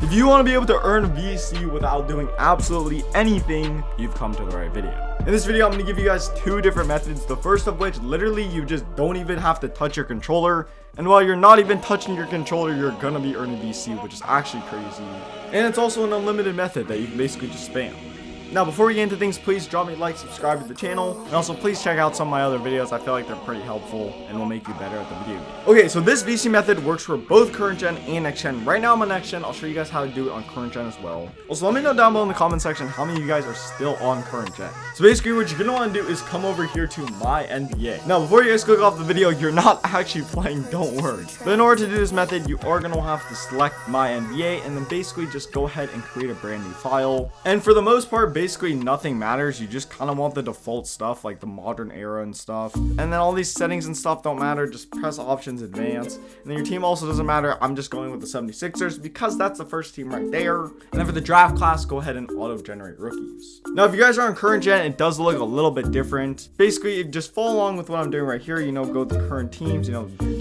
If you want to be able to earn VC without doing absolutely anything, you've come to the right video. In this video, I'm going to give you guys two different methods. The first of which, literally, you just don't even have to touch your controller. And while you're not even touching your controller, you're going to be earning VC, which is actually crazy. And it's also an unlimited method that you can basically just spam. Now, before we get into things, please drop me a like, subscribe to the channel, and also please check out some of my other videos. I feel like they're pretty helpful and will make you better at the video game. Okay, so this VC method works for both current gen and next gen. Right now I'm on next gen. I'll show you guys how to do it on current gen as well. Also, let me know down below in the comment section how many of you guys are still on current gen. So basically what you're gonna want to do is come over here to my NBA. Now, before you guys click off the video, you're not actually playing, don't worry. But in order to do this method, you are gonna have to select my NBA and then basically just go ahead and create a brand new file. And for the most part, basically nothing matters. You just kind of want the default stuff like the modern era and stuff, and then all these settings and stuff don't matter. Just press options, advance, and then your team also doesn't matter. I'm just going with the 76ers because that's the first team right there. And then for the draft class, go ahead and auto generate rookies. Now if you guys are on current gen, it does look a little bit different. Basically, you just follow along with what I'm doing right here. Go to current teams,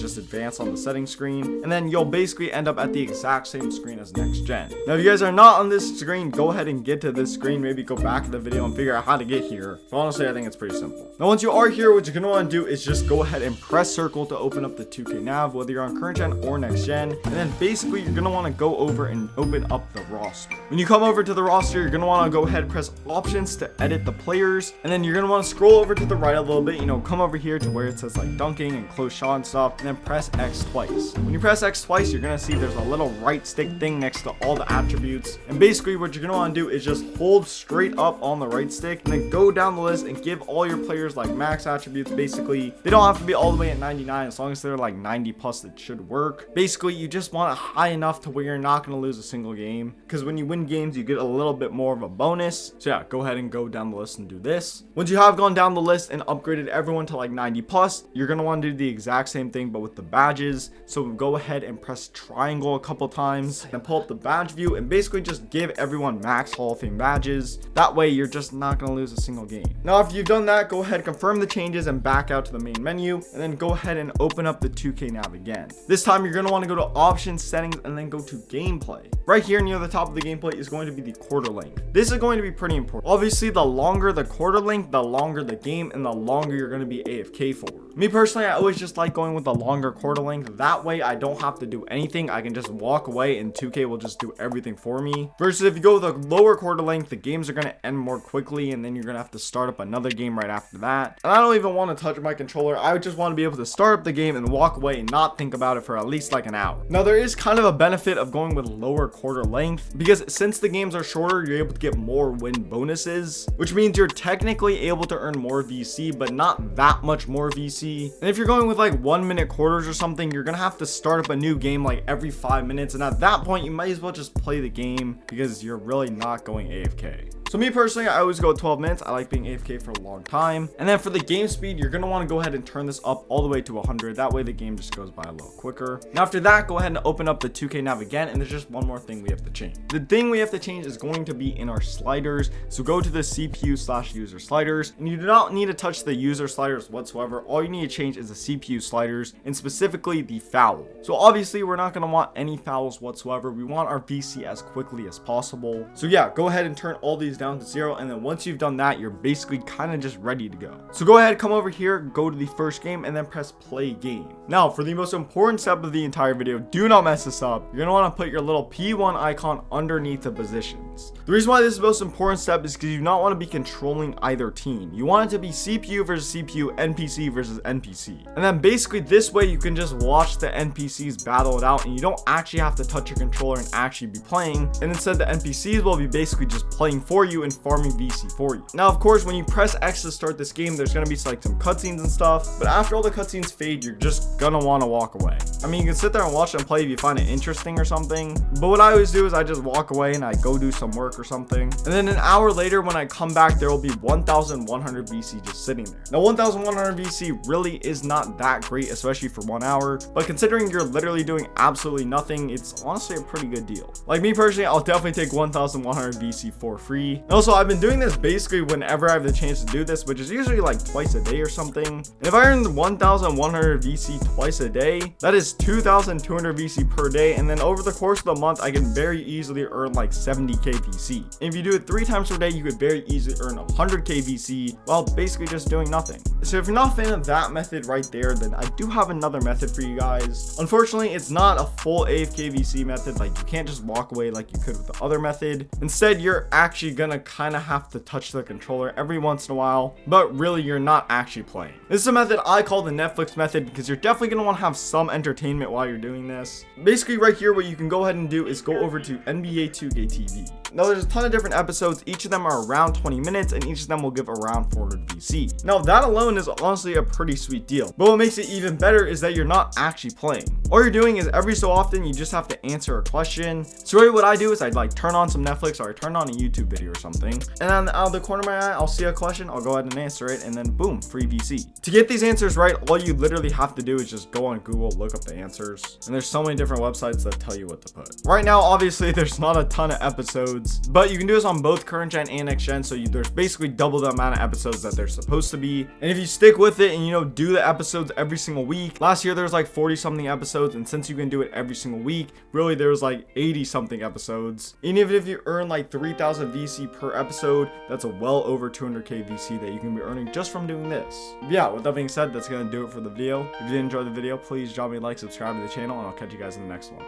just advance on the settings screen, and then you'll basically end up at the exact same screen as next gen. Now if you guys are not on this screen, go ahead and get to this screen. Maybe go back to the video and figure out how to get here. But honestly, I think it's pretty simple. Now once you are here, what you're gonna want to do is just go ahead and press circle to open up the 2K nav, whether you're on current gen or next gen. And then basically you're gonna want to go over and open up the roster. When you come over to the roster, you're gonna want to go ahead and press options to edit the players, and then you're gonna want to scroll over to the right a little bit, come over here to where it says like dunking and close shot and stuff, and then press X twice. When you press X twice, you're gonna see there's a little right stick thing next to all the attributes, and basically what you're gonna want to do is just hold straight up on the right stick and then go down the list and give all your players like max attributes. Basically, they don't have to be all the way at 99. As long as they're like 90 plus, it should work. Basically, you just want it high enough to where you're not going to lose a single game, because when you win games, you get a little bit more of a bonus. So yeah, go ahead and go down the list and do this. Once you have gone down the list and upgraded everyone to like 90 plus, you're going to want to do the exact same thing but with the badges. So go ahead and press triangle a couple times, then pull up the badge view and basically just give everyone max Hall of Fame badges. That way you're just not going to lose a single game. Now after you've done that, go ahead, confirm the changes and back out to the main menu, and then go ahead and open up the 2K nav again. This time you're going to want to go to options, settings, and then go to gameplay. Right here near the top of the gameplay is going to be the quarter length. This is going to be pretty important. Obviously, the longer the quarter length, the longer the game and the longer you're going to be AFK for. Me personally, I always just like going with the longer quarter length. That way I don't have to do anything. I can just walk away and 2K will just do everything for me. Versus if you go with a lower quarter length, the games are going to end more quickly and then you're going to have to start up another game right after that. And I don't even want to touch my controller. I just want to be able to start up the game and walk away and not think about it for at least like an hour. Now there is kind of a benefit of going with lower quarter length, because since the games are shorter, you're able to get more win bonuses, which means you're technically able to earn more VC, but not that much more VC. And if you're going with like 1 minute quarters or something, you're gonna have to start up a new game like every 5 minutes, and at that point you might as well just play the game because you're really not going AFK. So me personally, I always go 12 minutes. I like being AFK for a long time. And then for the game speed, you're going to want to go ahead and turn this up all the way to 100. That way the game just goes by a little quicker. Now after that, go ahead and open up the 2K nav again. And there's just one more thing we have to change. The thing we have to change is going to be in our sliders. So go to the CPU/user sliders. And you do not need to touch the user sliders whatsoever. All you need to change is the CPU sliders, and specifically the foul. So obviously we're not going to want any fouls whatsoever. We want our VC as quickly as possible. So yeah, go ahead and turn all these down to 0, and then once you've done that, you're basically kind of just ready to go. So go ahead, come over here, go to the first game, and then press play game. Now for the most important step of the entire video, do not mess this up. You're gonna want to put your little P1 icon underneath the positions. The reason why this is the most important step is because you do not want to be controlling either team. You want it to be CPU versus CPU, NPC versus NPC, and then basically this way you can just watch the NPCs battle it out and you don't actually have to touch your controller and actually be playing, and instead the NPCs will be basically just playing for you and farming VC for you. Now of course when you press X to start this game, there's gonna be like some cutscenes and stuff, but after all the cutscenes fade, you're just gonna want to walk away. I mean, you can sit there and watch them play if you find it interesting or something, but what I always do is I just walk away and I go do some work or something, and then an hour later when I come back, there will be 1100 VC just sitting there. Now 1100 VC really is not that great, especially for 1 hour, but considering you're literally doing absolutely nothing, it's honestly a pretty good deal. Like me personally, I'll definitely take 1100 VC for free. VC. And also, I've been doing this basically whenever I have the chance to do this, which is usually like twice a day or something. And if I earn 1,100 VC twice a day, that is 2,200 VC per day. And then over the course of the month, I can very easily earn like 70k VC. And if you do it 3 times per day, you could very easily earn 100k VC while basically just doing nothing. So if you're not a fan of that method right there, then I do have another method for you guys. Unfortunately, it's not a full AFK VC method. Like, you can't just walk away like you could with the other method. Instead, you're actually gonna kind of have to touch the controller every once in a while, but really you're not actually playing. This is a method I call the Netflix method because you're definitely gonna want to have some entertainment while you're doing this. Basically right here, what you can go ahead and do is go over to NBA 2K TV. Now there's a ton of different episodes. Each of them are around 20 minutes and each of them will give around 400 VC. Now that alone is honestly a pretty sweet deal, but what makes it even better is that you're not actually playing. All you're doing is every so often you just have to answer a question. So really what I do is I'd like turn on some Netflix or I turn on a YouTube video or something, and then out of the corner of my eye I'll see a question, I'll go ahead and answer it, and then boom, free VC. To get these answers right, all you literally have to do is just go on Google, look up the answers, and there's so many different websites that tell you what to put. Right now obviously there's not a ton of episodes, but you can do this on both current gen and next gen, so there's basically double the amount of episodes that there's supposed to be. And if you stick with it and do the episodes every single week, last year there was like 40 something episodes, and since you can do it every single week, really there's like 80 something episodes. And even if you earn like 3,000 VC per episode, that's a well over 200k VC that you can be earning just from doing this. But yeah, with that being said, that's gonna do it for the video. If you did enjoy the video, please drop me a like, subscribe to the channel, and I'll catch you guys in the next one.